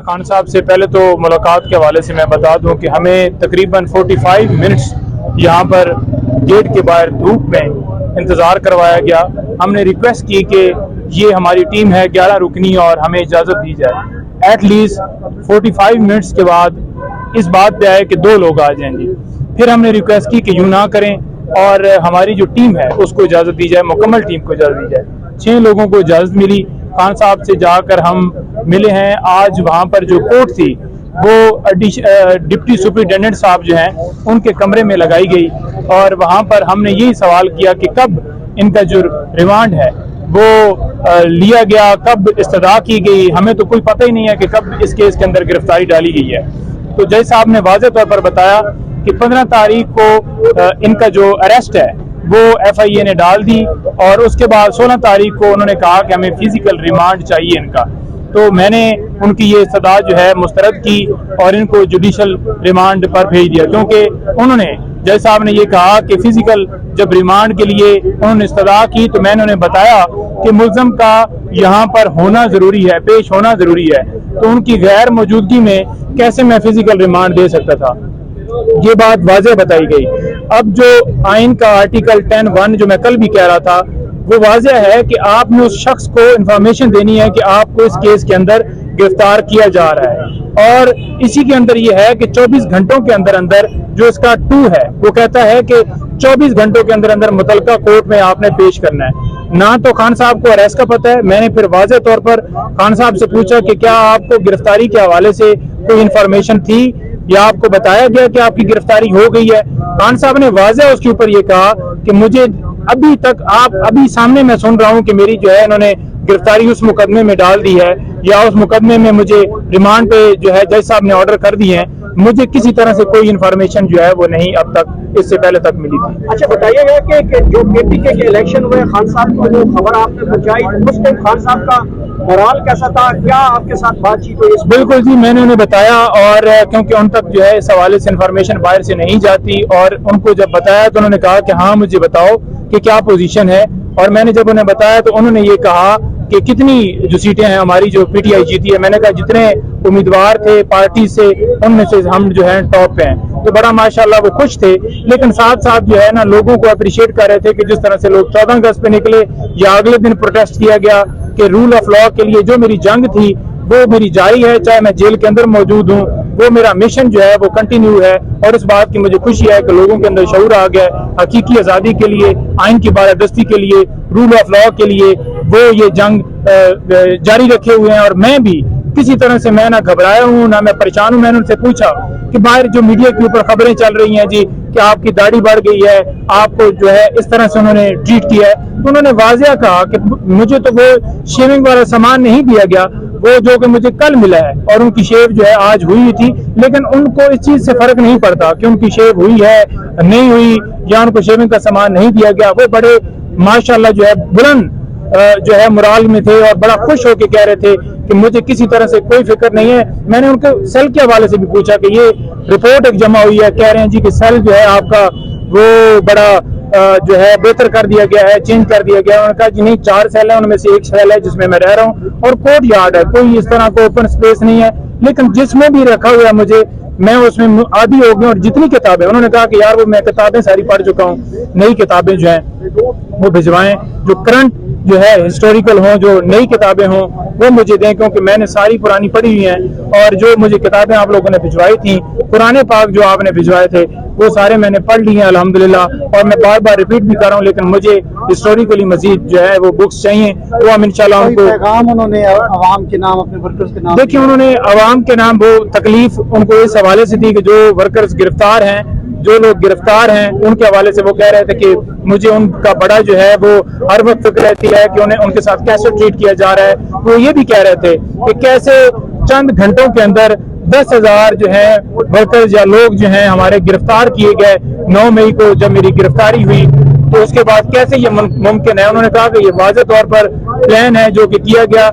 खान साहब से पहले तो मुलाकात के हवाले से मैं बता दूं कि हमें तकरीबन 45 मिनट्स यहाँ पर गेट के बाहर धूप में इंतज़ार करवाया गया। हमने रिक्वेस्ट की कि ये हमारी टीम है 11 रुकनी और हमें इजाज़त दी जाए। एटलीस्ट 45 मिनट्स के बाद इस बात पे आए कि 2 लोग आ जाएंगे। फिर हमने रिक्वेस्ट की कि यूँ ना करें और हमारी जो टीम है उसको इजाज़त दी जाए, मुकम्मल टीम को इजाज़त दी जाए। 6 लोगों को इजाज़त मिली। खान साहब से जाकर हम मिले हैं। आज वहाँ पर जो कोर्ट थी वो डिप्टी सुपरिटेंडेंट साहब जो हैं उनके कमरे में लगाई गई और वहाँ पर हमने यही सवाल किया कि कब इनका जो रिमांड है वो लिया गया, कब इस्तदा की गई। हमें तो कोई पता ही नहीं है कि कब इस केस के अंदर गिरफ्तारी डाली गई है। तो जज साहब ने वाज़ेह तौर पर बताया कि 15 तारीख को इनका जो अरेस्ट है वो FIA ने डाल दी और उसके बाद 16 तारीख को उन्होंने कहा कि हमें फिजिकल रिमांड चाहिए इनका। तो मैंने उनकी ये इस्तदा जो है मुस्तरद की और इनको जुडिशल रिमांड पर भेज दिया, क्योंकि उन्होंने जज साहब ने ये कहा कि फिजिकल जब रिमांड के लिए उन्होंने इस्तदा की तो मैंने उन्हें बताया कि मुल्ज़म का यहाँ पर होना ज़रूरी है, पेश होना ज़रूरी है। तो उनकी गैर मौजूदगी में कैसे मैं फिजिकल रिमांड दे सकता था, ये बात वाज़ेह बताई गई। अब जो आइन का आर्टिकल 10(1) जो मैं कल भी कह रहा था वो वाज़ेह है कि आपने उस शख्स को इंफॉर्मेशन देनी है कि आपको इस केस के अंदर गिरफ्तार किया जा रहा है और इसी के अंदर ये है कि 24 घंटों के अंदर अंदर जो इसका 2 है वो कहता है कि 24 घंटों के अंदर अंदर मुतलका कोर्ट में आपने पेश करना है। ना तो खान साहब को अरेस्ट का पता है। मैंने फिर वाज़ेह तौर पर खान साहब से पूछा कि क्या आपको गिरफ्तारी के हवाले से कोई इंफॉर्मेशन थी या आपको बताया गया कि आपकी गिरफ्तारी हो गई है। खान साहब ने वाज़ेह उसके ऊपर ये कहा कि मुझे अभी तक अभी सामने मैं सुन रहा हूं कि मेरी जो है इन्होंने गिरफ्तारी उस मुकदमे में डाल दी है या उस मुकदमे में मुझे रिमांड पे जो है जज साहब ने ऑर्डर कर दिए हैं। मुझे किसी तरह से कोई इन्फॉर्मेशन जो है वो नहीं अब तक इससे पहले तक मिली थी। अच्छा, बताइएगा कि जो KPK के इलेक्शन हुए खान साहब को जो खबर आपने पहुंचाई उस टाइम खान साहब का मोराल कैसा था, क्या आपके साथ बातचीत हुई? बिल्कुल जी, मैंने उन्हें बताया और क्योंकि उन तक जो है इस हवाले से इन्फॉर्मेशन बाहर से नहीं जाती और उनको जब बताया तो उन्होंने कहा कि हाँ मुझे बताओ कि क्या पोजीशन है। और मैंने जब उन्हें बताया तो उन्होंने ये कहा कि कितनी जो सीटें हैं हमारी जो PTI जीती है। मैंने कहा जितने उम्मीदवार थे पार्टी से उनमें से हम जो है टॉप पे हैं। तो बड़ा माशाल्लाह वो खुश थे, लेकिन साथ साथ जो है ना लोगों को अप्रिशिएट कर रहे थे कि जिस तरह से लोग 14 अगस्त पे निकले या अगले दिन प्रोटेस्ट किया गया कि रूल ऑफ लॉ के लिए जो मेरी जंग थी वो मेरी जारी है, चाहे मैं जेल के अंदर मौजूद हूँ, वो मेरा मिशन जो है वो कंटिन्यू है। और इस बात की मुझे खुशी है कि लोगों के अंदर शऊर आ गया हकीकी आज़ादी के लिए, आइन की बालादस्ती के लिए, रूल ऑफ लॉ के लिए वो ये जंग जारी रखे हुए हैं। और मैं भी किसी तरह से मैं ना घबराया हूँ ना मैं परेशान हूँ। मैंने उनसे पूछा कि बाहर जो मीडिया के ऊपर खबरें चल रही हैं जी कि आपकी दाढ़ी बढ़ गई है, आपको जो है इस तरह से उन्होंने ट्रीट किया है, तो उन्होंने वाज़ेह कहा कि मुझे तो वो शेविंग वाला सामान नहीं दिया गया वो जो कि मुझे कल मिला है और उनकी शेव जो है आज हुई थी, लेकिन उनको इस चीज से फर्क नहीं पड़ता कि उनकी शेव हुई है नहीं हुई या उनको शेविंग का सामान नहीं दिया गया। वो बड़े माशाल्लाह जो है बुलंद जो है मोराल में थे और बड़ा खुश होकर कह रहे थे कि मुझे किसी तरह से कोई फिक्र नहीं है। मैंने उनके सेल के हवाले से भी पूछा कि ये रिपोर्ट एक जमा हुई है, कह रहे हैं जी कि सेल जो है आपका वो बड़ा जो है बेहतर कर दिया गया है, चेंज कर दिया गया है। उन्होंने कहा जी नहीं 4 सेल है, उनमें से एक सेल है जिसमें मैं रह रहा हूँ और कोर्ट यार्ड है, कोई इस तरह का ओपन स्पेस नहीं है। लेकिन जिसमें भी रखा हुआ है मुझे मैं उसमें आदी हो गई। और जितनी किताबें उन्होंने कहा कि यार वो मैं किताबें सारी पढ़ चुका हूँ, नई किताबें जो हैं वो भिजवाएं, जो करंट जो है हिस्टोरिकल हों, जो नई किताबें हों वो मुझे दें, क्योंकि मैंने सारी पुरानी पढ़ी हुई हैं। और जो मुझे किताबें आप लोगों ने भिजवाई थी, पुराने पाक जो आपने भिजवाए थे वो सारे मैंने पढ़ लिए हैं अल्हम्दुलिल्लाह। और मैं बार बार रिपीट भी कर रहा हूँ, लेकिन मुझे हिस्टोरिकली मजीद जो है वो बुक्स चाहिए, वो हम इंशाल्लाह उनको पैगाम उन्होंने अवाम के नाम, अपने वर्कर्स के नाम, देखिए उन्होंने अवाम के नाम वो तकलीफ उनको इस हवाले से थी कि जो वर्कर्स गिरफ्तार हैं, जो लोग गिरफ्तार हैं उनके हवाले से वो कह रहे थे कि मुझे उनका बड़ा जो है वो हर वक्त फिक्र रहती है कि उन्हें उनके साथ कैसे ट्रीट किया जा रहा है। वो ये भी कह रहे थे कि कैसे चंद घंटों के अंदर 10,000 जो है वर्कर्स या लोग जो हैं हमारे गिरफ्तार किए गए। 9 मई को जब मेरी गिरफ्तारी हुई तो उसके बाद कैसे ये मुमकिन है। उन्होंने कहा कि ये वाज़ेह तौर पर प्लान है जो कि किया गया,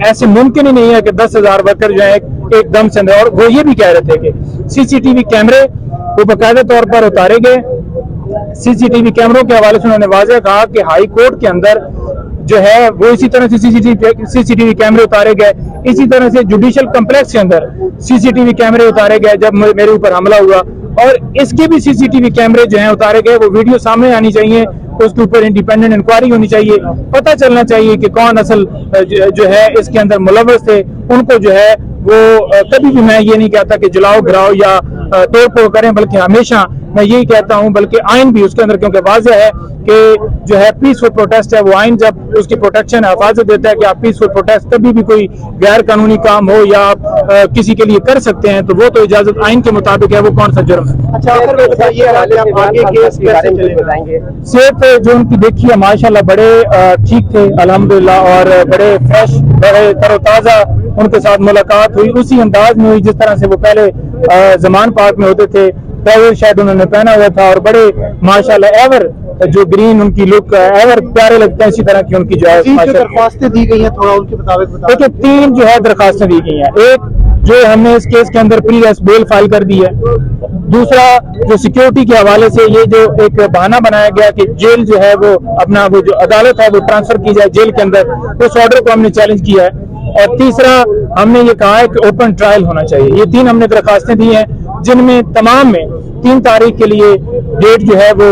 ऐसे मुमकिन ही नहीं है कि 10,000 वर्कर जो है एकदम से। और वो ये भी कह रहे थे कि CCTV कैमरे वो बाकायदा तौर पर उतारे गए। CCTV कैमरों के हवाले से उन्होंने वाज़ेह कहा कि हाई कोर्ट के अंदर जो है वो इसी तरह से CCTV कैमरे उतारे गए। इसी तरह से जुडिशियल कम्प्लेक्स के अंदर सीसीटीवी कैमरे उतारे गए जब मेरे ऊपर हमला हुआ, और इसके भी सीसीटीवी कैमरे जो हैं उतारे गए, वो वीडियो सामने आनी चाहिए, उसके ऊपर इंडिपेंडेंट इंक्वायरी होनी चाहिए, पता चलना चाहिए कि कौन असल जो है इसके अंदर मुलव्वस थे। उनको जो है वो कभी भी मैं ये नहीं कहता कि जलाओ गिराओ या तोड़ फोड़ करें, बल्कि हमेशा मैं यही कहता हूं, बल्कि आइन भी उसके अंदर क्योंकि वाज़ेह है कि जो है पीसफुल प्रोटेस्ट है, वो आइन जब उसकी प्रोटेक्शन है, हिफाजत देता है कि आप पीसफुल प्रोटेस्ट कभी भी कोई गैर कानूनी काम हो या आप किसी के लिए कर सकते हैं, तो वो तो इजाजत आइन के मुताबिक है, वो कौन सा जुर्म है। अच्छा, आखिर में बताइए आगे केस कैसे चलेंगे? सेहत जो उनकी देखी है माशाल्लाह बड़े ठीक थे अल्हम्दुलिल्लाह, और बड़े फ्रेश, बड़े तरोताज़ा उनके साथ मुलाकात हुई, उसी अंदाज में हुई जिस तरह से वो पहले जमान पार्क में होते थे। ट्रैवल शर्ट उन्होंने पहना हुआ था और बड़े माशाल्लाह एवर जो ग्रीन उनकी लुक एवर प्यारे लगते हैं, इसी तरह की उनकी जो है दरख्वास्तें दी गई हैं, थोड़ा उनके मुताबिक बताइए। देखिए 3 जो है दरखास्तें दी गई हैं। एक जो हमने इस केस के अंदर प्री अरेस्ट बेल फाइल कर दी है। दूसरा जो सिक्योरिटी के हवाले से ये जो एक बहाना बनाया गया कि जेल जो है वो अपना वो जो अदालत है वो ट्रांसफर की जाए जेल के अंदर, उस ऑर्डर को हमने चैलेंज किया है। और तीसरा हमने ये कहा है कि ओपन ट्रायल होना चाहिए। ये 3 हमने दरखास्तें दी हैं, जिनमें तमाम में 3 तारीख के लिए डेट जो है वो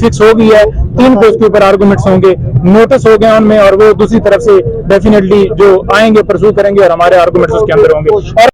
फिक्स हो गई है। 3 को उसके ऊपर आर्गूमेंट्स होंगे, नोटिस हो गए उनमें, और वो दूसरी तरफ से डेफिनेटली जो आएंगे परसू करेंगे और हमारे आर्गूमेंट्स उसके अंदर होंगे। और